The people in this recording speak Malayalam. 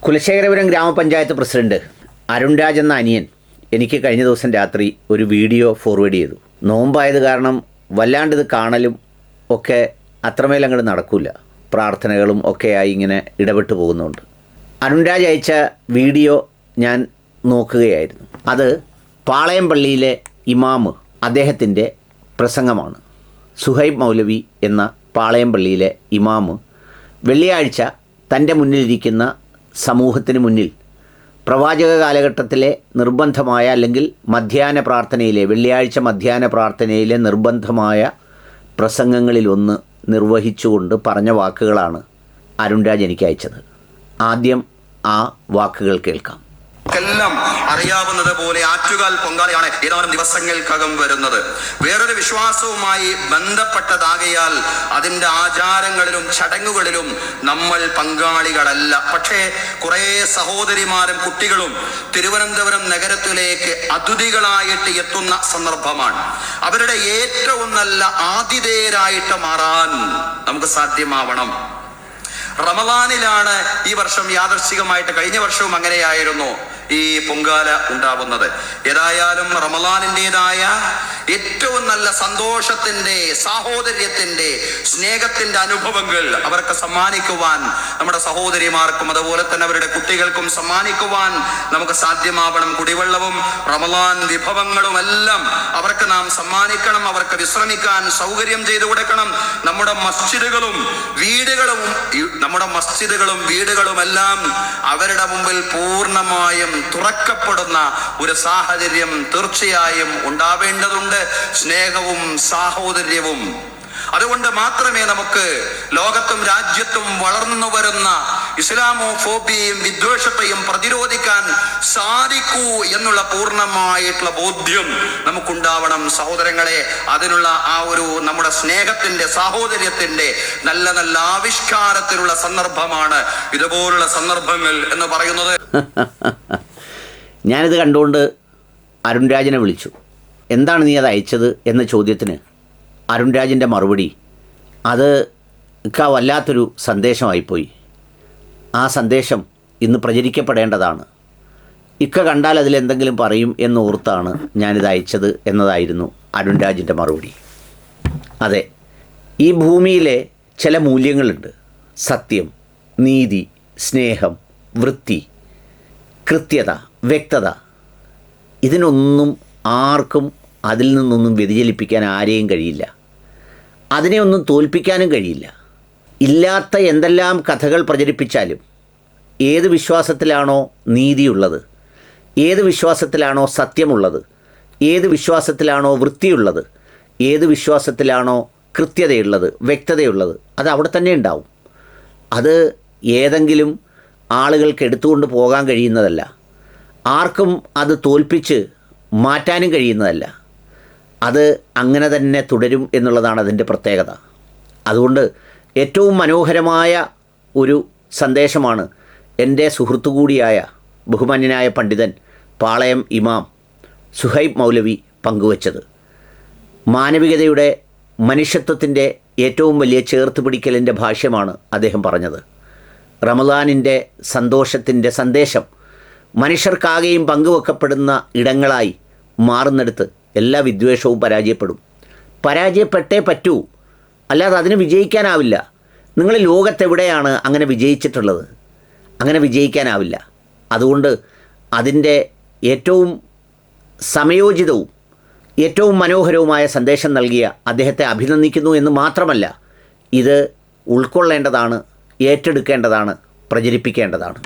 കുലശേഖരപുരം ഗ്രാമപഞ്ചായത്ത് പ്രസിഡന്റ് അരുൺ രാജ് എന്ന അനിയൻ എനിക്ക് കഴിഞ്ഞ ദിവസം രാത്രി ഒരു വീഡിയോ ഫോർവേഡ് ചെയ്തു. നോമ്പായത് കാരണം വല്ലാണ്ട് ഇത് കാണലും ഒക്കെ അത്രമേൽ അങ്ങോട്ട് നടക്കില്ല. പ്രാർത്ഥനകളും ഒക്കെയായി ഇങ്ങനെ ഇടപെട്ട് പോകുന്നുണ്ട്. അരുൺ രാജ് അയച്ച വീഡിയോ ഞാൻ നോക്കുകയായിരുന്നു. അത് പാളയം പള്ളിയിലെ ഇമാമ് അദ്ദേഹത്തിൻ്റെ പ്രസംഗമാണ്. സുഹൈബ് മൗലവി എന്ന പാളയം പള്ളിയിലെ ഇമാമ് വെള്ളിയാഴ്ച തൻ്റെ മുന്നിലിരിക്കുന്ന സമൂഹത്തിന് മുന്നിൽ പ്രവാചക കാലഘട്ടത്തിലെ നിർബന്ധമായ അല്ലെങ്കിൽ മധ്യാഹ്ന പ്രാർത്ഥനയിലെ വെള്ളിയാഴ്ച മധ്യാഹ്ന പ്രാർത്ഥനയിലെ നിർബന്ധമായ പ്രസംഗങ്ങളിലൊന്ന് നിർവഹിച്ചുകൊണ്ട് പറഞ്ഞ വാക്കുകളാണ് അരുൺ രാജ് എനിക്ക് അയച്ചത്. ആദ്യം ആ വാക്കുകൾ കേൾക്കാം. എല്ലാം അറിയാവുന്നത് പോലെ ആറ്റുകാൽ പൊങ്കാലയാണ് ഏതാനും ദിവസങ്ങൾക്കകം വരുന്നത്. വേറൊരു വിശ്വാസവുമായി ബന്ധപ്പെട്ടതാകയാൽ അതിൻ്റെ ആചാരങ്ങളിലും ചടങ്ങുകളിലും നമ്മൾ പങ്കാളികളല്ല. പക്ഷേ കുറേ സഹോദരിമാരും കുട്ടികളും തിരുവനന്തപുരം നഗരത്തിലേക്ക് അതിഥികളായിട്ട് എത്തുന്ന സന്ദർഭമാണ്. അവരുടെ ഏറ്റവും നല്ല ആതിഥേയരായിട്ട് മാറാൻ നമുക്ക് സാധ്യമാവണം. റമദാനിലാണ് ഈ വർഷം യാദൃശ്ചികമായിട്ട്, കഴിഞ്ഞ വർഷവും അങ്ങനെയായിരുന്നു ഈ പൊങ്കാല ഉണ്ടാവുന്നത്. ഏതായാലും റമദാനിൻ്റെതായ ഏറ്റവും നല്ല സന്തോഷത്തിന്റെ, സാഹോദര്യത്തിന്റെ, സ്നേഹത്തിന്റെ അനുഭവങ്ങൾ അവർക്ക് സമ്മാനിക്കുവാൻ, നമ്മുടെ സഹോദരിമാർക്കും അതുപോലെ തന്നെ അവരുടെ കുട്ടികൾക്കും സമ്മാനിക്കുവാൻ നമുക്ക് സാധ്യമാവണം. കുടിവെള്ളവും റമദാൻ വിഭവങ്ങളും എല്ലാം അവർക്ക് നാം സമ്മാനിക്കണം. അവർക്ക് വിശ്രമിക്കാൻ സൗകര്യം ചെയ്തു കൊടുക്കണം. നമ്മുടെ മസ്ജിദുകളും വീടുകളും എല്ലാം അവരുടെ മുമ്പിൽ പൂർണ്ണമായും തുറക്കപ്പെടുന്ന ഒരു സാഹചര്യം തീർച്ചയായും ഉണ്ടാവേണ്ടതുണ്ട്. സ്നേഹവും സാഹോദര്യവും. അതുകൊണ്ട് മാത്രമേ നമുക്ക് ലോകത്തും രാജ്യത്തും വളർന്നു വരുന്ന ഇസ്ലാമോഫോബിയയും വിദ്വേഷത്തെയും പ്രതിരോധിക്കാൻ സാധിക്കൂ എന്നുള്ള പൂർണ്ണമായിട്ടുള്ള ബോധ്യം നമുക്കുണ്ടാവണം സഹോദരങ്ങളെ. അതിനുള്ള ആ ഒരു നമ്മുടെ സ്നേഹത്തിന്റെ, സാഹോദര്യത്തിന്റെ നല്ല നല്ല ആവിഷ്കാരത്തിലുള്ള സന്ദർഭമാണ് ഇതുപോലുള്ള സന്ദർഭങ്ങൾ എന്ന് പറയുന്നത്. ഞാനിത് കണ്ടുകൊണ്ട് അരുൺ രാജിനെ വിളിച്ചു. എന്താണ് നീ അത് അയച്ചത് എന്ന ചോദ്യത്തിന് അരുൺ രാജിൻ്റെ മറുപടി, അത് വല്ലാത്തൊരു സന്ദേശമായിപ്പോയി. ആ സന്ദേശം ഇന്ന് പ്രചരിക്കപ്പെടേണ്ടതാണ്. കണ്ടാൽ അതിലെന്തെങ്കിലും പറയും എന്നോർത്താണ് ഞാനിത് അയച്ചത് എന്നതായിരുന്നു അരുൺ രാജിൻ്റെ മറുപടി. അതെ, ഈ ഭൂമിയിലെ ചില മൂല്യങ്ങളുണ്ട്. സത്യം, നീതി, സ്നേഹം, വൃത്തി, കൃത്യത, വ്യക്തത. ഇതിനൊന്നും ആർക്കും അതിൽ നിന്നൊന്നും വ്യതിചലിപ്പിക്കാൻ ആരെയും കഴിയില്ല. അതിനെ ഒന്നും തോൽപ്പിക്കാനും കഴിയില്ല. ഇല്ലാത്ത എന്തെല്ലാം കഥകൾ പ്രചരിപ്പിച്ചാലും ഏത് വിശ്വാസത്തിലാണോ നീതിയുള്ളത്, ഏത് വിശ്വാസത്തിലാണോ സത്യമുള്ളത്, ഏത് വിശ്വാസത്തിലാണോ വൃത്തിയുള്ളത്, ഏത് വിശ്വാസത്തിലാണോ കൃത്യതയുള്ളത്, വ്യക്തതയുള്ളത്, അത് അവിടെ തന്നെ ഉണ്ടാവും. അത് ഏതെങ്കിലും ആളുകൾക്ക് എടുത്തുകൊണ്ട് പോകാൻ കഴിയുന്നതല്ല. ആർക്കും അത് തോൽപ്പിച്ച് മാറ്റാനും കഴിയുന്നതല്ല. അത് അങ്ങനെ തന്നെ തുടരും എന്നുള്ളതാണ് അതിൻ്റെ പ്രത്യേകത. അതുകൊണ്ട് ഏറ്റവും മനോഹരമായ ഒരു സന്ദേശമാണ് എൻ്റെ സുഹൃത്തു കൂടിയായ ബഹുമാന്യനായ പണ്ഡിതൻ പാളയം ഇമാം സുഹൈബ് മൗലവി പങ്കുവച്ചത്. മാനവികതയുടെ, മനുഷ്യത്വത്തിൻ്റെ ഏറ്റവും വലിയ ചേർത്ത് പിടിക്കലിൻ്റെ ഭാഷ്യമാണ് അദ്ദേഹം പറഞ്ഞത്. റമദാനിൻ്റെ സന്തോഷത്തിൻ്റെ സന്ദേശം മനുഷ്യർക്കാകെയും പങ്കുവെക്കപ്പെടുന്ന ഇടങ്ങളായി മാറുന്നിടത്ത് എല്ലാ വിദ്വേഷവും പരാജയപ്പെട്ടേ പറ്റൂ. അല്ലാതെ അതിന് വിജയിക്കാനാവില്ല. നിങ്ങൾ ലോകത്തെവിടെയാണ് അങ്ങനെ വിജയിച്ചിട്ടുള്ളത്? അങ്ങനെ വിജയിക്കാനാവില്ല. അതുകൊണ്ട് അതിൻ്റെ ഏറ്റവും സമയോചിതവും ഏറ്റവും മനോഹരവുമായ സന്ദേശം നൽകിയ അദ്ദേഹത്തെ അഭിനന്ദിക്കുന്നു എന്ന് മാത്രമല്ല, ഇത് ഉൾക്കൊള്ളേണ്ടതാണ്, ഏറ്റെടുക്കേണ്ടതാണ്, പ്രചരിപ്പിക്കേണ്ടതാണ്.